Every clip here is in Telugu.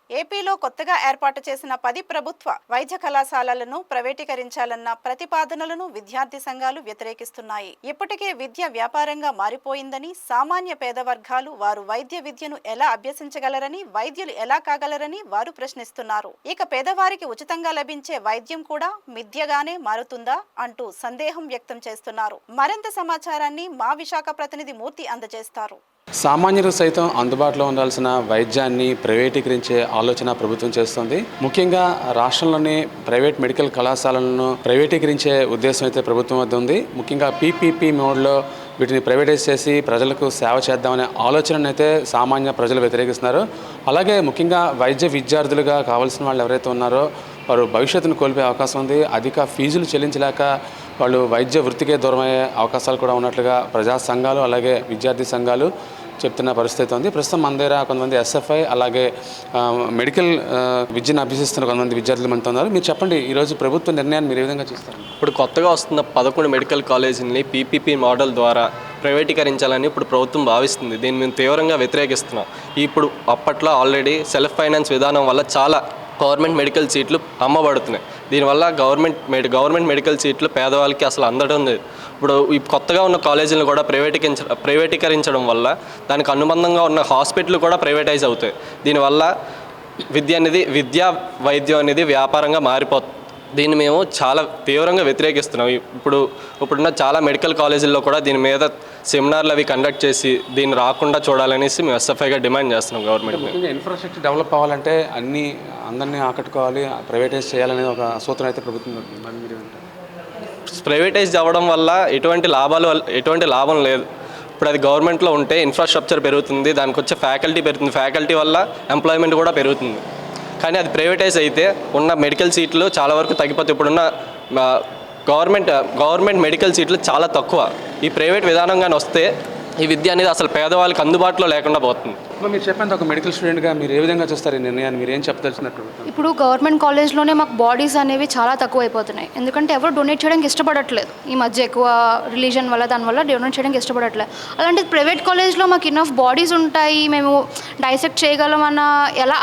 ఏపీలో కొత్తగా ఏర్పాటు చేసిన 10 ప్రభుత్వ వైద్య కళాశాలలను ప్రైవేటీకరించాలన్న ప్రతిపాదనలను విద్యార్థి సంఘాలు వ్యతిరేకిస్తున్నాయి. ఇప్పటికే విద్య వ్యాపారంగా మారిపోయిందని, సామాన్య పేద వర్గాలు వారు వైద్య విద్యను ఎలా అభ్యసించగలరని, వైద్యులు ఎలా కాగలరని వారు ప్రశ్నిస్తున్నారు. ఇక పేదవారికి ఉచితంగా లభించే వైద్యం కూడా మిథ్యగానే మారుతుందా అంటూ సందేహం వ్యక్తం చేస్తున్నారు. మరింత సమాచారాన్ని మా విశాఖ ప్రతినిధి మూర్తి అందజేస్తారు. సామాన్యులు సైతం అందుబాటులో ఉండాల్సిన వైద్యాన్ని ప్రైవేటీకరించే ఆలోచన ప్రభుత్వం చేస్తుంది. ముఖ్యంగా రాష్ట్రంలోని ప్రైవేట్ మెడికల్ కళాశాలలను ప్రైవేటీకరించే ఉద్దేశం అయితే ప్రభుత్వం వద్ద ఉంది. ముఖ్యంగా పీపీపీ మోడ్లో వీటిని ప్రైవేటైజ్ చేసి ప్రజలకు సేవ చేద్దామనే ఆలోచనను అయితే సామాన్య ప్రజలు వ్యతిరేకిస్తున్నారు. అలాగే ముఖ్యంగా వైద్య విద్యార్థులుగా కావాల్సిన వాళ్ళు ఎవరైతే ఉన్నారో వారు భవిష్యత్తును కోల్పోయే అవకాశం ఉంది. అధిక ఫీజులు చెల్లించలేక వాళ్ళు వైద్య వృత్తికే దూరమయ్యే అవకాశాలు కూడా ఉన్నట్లుగా ప్రజా సంఘాలు అలాగే విద్యార్థి సంఘాలు చెప్తున్న పరిస్థితి ఉంది. ప్రస్తుతం మన దగ్గర కొంతమంది ఎస్ఎఫ్ఐ అలాగే మెడికల్ విద్యను అభ్యసిస్తున్న కొంతమంది విద్యార్థులు మనతో ఉన్నారు. మీరు చెప్పండి, ఈరోజు ప్రభుత్వ నిర్ణయాన్ని మీరు ఏ విధంగా చూస్తారు? ఇప్పుడు కొత్తగా వస్తున్న 11 మెడికల్ కాలేజీని పీపీపీ మోడల్ ద్వారా ప్రైవేటీకరించాలని ఇప్పుడు ప్రభుత్వం భావిస్తుంది. దీన్ని మేము తీవ్రంగా వ్యతిరేకిస్తున్నాం. ఇప్పుడు అప్పట్లో ఆల్రెడీ సెల్ఫ్ ఫైనాన్స్ విధానం వల్ల చాలా గవర్నమెంట్ మెడికల్ సీట్లు అమ్మబడుతున్నాయి. దీనివల్ల గవర్నమెంట్ మెడికల్ సీట్లు పేదవాళ్ళకి అసలు అందడం లేదు. ఇప్పుడు ఈ కొత్తగా ఉన్న కాలేజీలను కూడా ప్రైవేటీకరించడం వల్ల దానికి అనుబంధంగా ఉన్న హాస్పిటల్ కూడా ప్రైవేటైజ్ అవుతాయి. దీనివల్ల వైద్యం అనేది వ్యాపారంగా మారిపోతుంది. దీన్ని మేము చాలా తీవ్రంగా వ్యతిరేకిస్తున్నాం. ఇప్పుడున్న చాలా మెడికల్ కాలేజీల్లో కూడా దీని మీద సెమినార్లు అవి కండక్ట్ చేసి దీన్ని రాకుండా చూడాలనేసి మేము ఎస్ఎఫ్ఐగా డిమాండ్ చేస్తున్నాం గవర్నమెంట్. ఇన్ఫ్రాస్ట్రక్చర్ డెవలప్ అవ్వాలంటే అందరినీ ఆకట్టుకోవాలి, ప్రైవేటైజ్ చేయాలనేది ఒక సూత్రం అయితే ప్రభుత్వం. ప్రైవేటైజ్ అవ్వడం వల్ల ఎటువంటి లాభం లేదు. ఇప్పుడు అది గవర్నమెంట్లో ఉంటే ఇన్ఫ్రాస్ట్రక్చర్ పెరుగుతుంది, దానికి వచ్చే ఫ్యాకల్టీ పెరుగుతుంది, ఫ్యాకల్టీ వల్ల ఎంప్లాయ్మెంట్ కూడా పెరుగుతుంది. కానీ అది ప్రైవేటైజ్ అయితే ఉన్న మెడికల్ సీట్లు చాలా వరకు తగ్గిపోతాయి. ఇప్పుడున్న గవర్నమెంట్ మెడికల్ సీట్లు చాలా తక్కువ. ఈ ప్రైవేట్ విధానంగానే వస్తే ఈ విద్య అనేది అసలు పేదవాళ్ళకి అందుబాటులో లేకుండా పోతుంది. మీరు చెప్పండి, ఒక మెడికల్ స్టూడెంట్గా మీరు ఏ విధంగా చూస్తారు ఈ నిర్ణయాన్ని? మీరు ఏం చెప్పదలిచినట్టు? ఇప్పుడు గవర్నమెంట్ కాలేజ్లోనే మాకు బాడీస్ అనేవి చాలా తక్కువ అయిపోతున్నాయి. ఎందుకంటే ఎవరు డొనేట్ చేయడానికి ఇష్టపడట్లేదు. ఈ మధ్య ఎక్కువ రిలీజన్ వల్ల దానివల్ల డొనేట్ చేయడానికి ఇష్టపడట్లేదు. అలాంటిది ప్రైవేట్ కాలేజ్లో మాకు ఇనఫ్ బాడీస్ ఉంటాయి, మేము డైసెక్ట్ చేయగలమన్న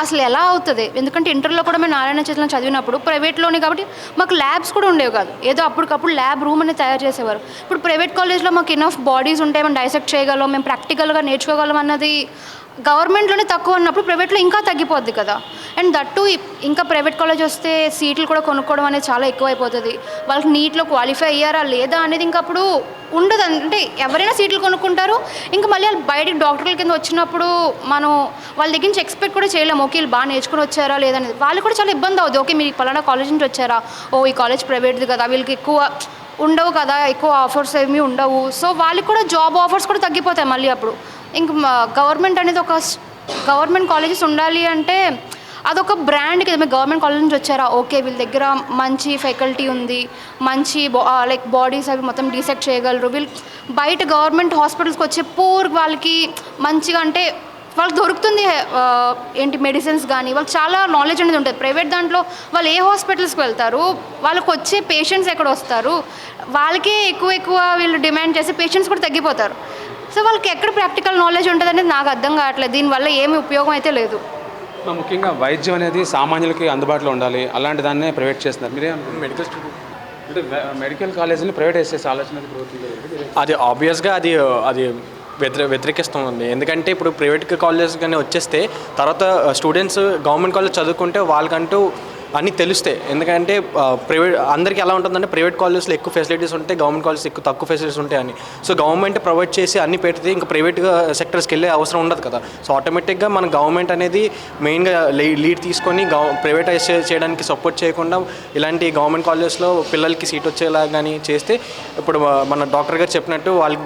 అసలు ఎలా అవుతుంది? ఎందుకంటే ఇంటర్లో కూడా మేము నారాయణ చేతులను చదివినప్పుడు ప్రైవేట్లోనే కాబట్టి మాకు ల్యాబ్స్ కూడా ఉండేవి కాదు. ఏదో అప్పటికప్పుడు ల్యాబ్ రూమ్ అనేది తయారు చేసేవారు. ఇప్పుడు ప్రైవేట్ కాలేజ్లో మాకు ఇనఫ్ బాడీస్ ఉంటాయి, మేము డైసెక్ట్ చేయగలం, మేము ప్రాక్టికల్గా నేర్చుకోగలం అన్నది గవర్నమెంట్లోనే తక్కువ ఉన్నప్పుడు ప్రైవేట్లో ఇంకా తగ్గిపోద్ది కదా. అండ్ దట్టు ఇంకా ప్రైవేట్ కాలేజ్ వస్తే సీట్లు కూడా కొనుక్కోవడం అనేది చాలా ఎక్కువైపోతుంది. వాళ్ళకి నీట్లో క్వాలిఫై అయ్యారా లేదా అనేది ఇంకా అప్పుడు ఉండదు. అంటే ఎవరైనా సీట్లు కొనుక్కుంటారు, ఇంకా మళ్ళీ వాళ్ళు బయటికి డాక్టర్ల కింద వచ్చినప్పుడు మనం వాళ్ళ దగ్గర నుంచి ఎక్స్పెక్ట్ కూడా చేయలేము. ఓకే, వీళ్ళు బాగా నేర్చుకుని వచ్చారా లేదనేది వాళ్ళు కూడా చాలా ఇబ్బంది అవుతుంది. ఓకే, మీరు పలానా కాలేజ్ నుంచి వచ్చారా, ఈ కాలేజ్ ప్రైవేట్ది కదా, వీళ్ళకి ఎక్కువ ఉండవు కదా, ఎక్కువ ఆఫర్స్ ఏమీ ఉండవు. సో వాళ్ళకి కూడా జాబ్ ఆఫర్స్ కూడా తగ్గిపోతాయి మళ్ళీ అప్పుడు. ఇంక గవర్నమెంట్ అనేది గవర్నమెంట్ కాలేజెస్ ఉండాలి అంటే అదొక బ్రాండ్ కదా. మీరు గవర్నమెంట్ కాలేజ్ నుంచి వచ్చారా, ఓకే వీళ్ళ దగ్గర మంచి ఫ్యాకల్టీ ఉంది, మంచి బాడీస్ అవి మొత్తం డీసెక్ట్ చేయగలరు. వీళ్ళు బయట గవర్నమెంట్ హాస్పిటల్స్కి వచ్చే పూర్ వాళ్ళకి మంచిగా అంటే వాళ్ళకి దొరుకుతుంది మెడిసిన్స్ కానీ, వాళ్ళకి చాలా నాలెడ్జ్ అనేది ఉంటుంది. ప్రైవేట్ దాంట్లో వాళ్ళు ఏ హాస్పిటల్స్కి వెళ్తారు, వాళ్ళకి వచ్చే పేషెంట్స్ ఎక్కడ వస్తారు, వాళ్ళకే ఎక్కువ వీళ్ళు డిమాండ్ చేసి పేషెంట్స్ కూడా తగ్గిపోతారు. సో వాళ్ళకి ఎక్కడ ప్రాక్టికల్ నాలెడ్జ్ ఉంటుంది అనేది నాకు అర్థం కావట్లేదు. దీనివల్ల ఏమి ఉపయోగం అయితే లేదు. ముఖ్యంగా వైద్యం అనేది సామాన్యులకి అందుబాటులో ఉండాలి, అలాంటి దాన్నే ప్రైవేట్ చేస్తున్నారు. మీరే మెడికల్ స్టూడెంట్ అంటే మెడికల్ కాలేజీని ప్రైవేటైజ్ చేసే ఆలోచన అది ఆబ్వియస్గా అది వ్యతిరేకిస్తుంది. ఎందుకంటే ఇప్పుడు ప్రైవేట్ కాలేజ్ కానీ వచ్చేస్తే తర్వాత స్టూడెంట్స్ గవర్నమెంట్ కాలేజ్ చదువుకుంటే వాళ్ళకంటూ అన్నీ తెలుస్తాయి. ఎందుకంటే ప్రైవేట్ అందరికీ ఎలా ఉంటుందంటే ప్రైవేట్ కాలేజ్లో ఎక్కువ ఫెసిలిటీస్ ఉంటాయి, గవర్నమెంట్ కాలేజ్ ఎక్కువ తక్కువ ఫెసిలిటీస్ ఉంటాయని. సో గవర్నమెంట్ ప్రొవైడ్ చేసి అన్ని పెడితే ఇంకా ప్రైవేట్ సెక్టర్స్కి వెళ్ళే అవసరం ఉండదు కదా. సో ఆటోమేటిక్గా మన గవర్నమెంట్ అనేది మెయిన్గా లీడ్ తీసుకొని ప్రైవేటైజ్ చేయడానికి సపోర్ట్ చేయకుండా ఇలాంటి గవర్నమెంట్ కాలేజ్లో పిల్లలకి సీట్ వచ్చేలా కానీ చేస్తే ఇప్పుడు మన డాక్టర్ గారు చెప్పినట్టు వాళ్ళకి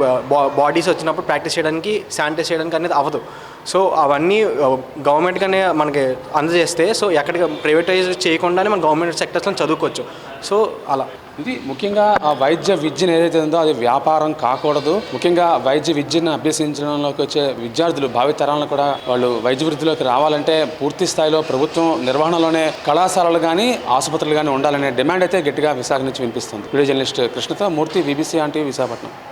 బాడీస్ వచ్చినప్పుడు ప్రాక్టీస్ చేయడానికి శానిటైజ్ చేయడానికి అనేది అవ్వదు. సో అవన్నీ గవర్నమెంట్గానే మనకి అందజేస్తే సో ఎక్కడికి ప్రైవేటైజ్ చేయకుండానే మన గవర్నమెంట్ సెక్టర్స్లో చదువుకోవచ్చు. సో అలా ఇది ముఖ్యంగా ఆ వైద్య విద్యను ఏదైతే ఉందో అది వ్యాపారం కాకూడదు. ముఖ్యంగా వైద్య విద్యను అభ్యసించడంలోకి వచ్చే విద్యార్థులు భావితరాలను కూడా వాళ్ళు వైద్య వృత్తిలోకి రావాలంటే పూర్తి స్థాయిలో ప్రభుత్వం నిర్వహణలోనే కళాశాలలు కానీ ఆసుపత్రులు కానీ ఉండాలనే డిమాండ్ అయితే గట్టిగా విశాఖ నుంచి వినిపిస్తుంది. వీడియో జర్నలిస్ట్ కృష్ణతో Murthy, BBC on TV, Visakhapatnam.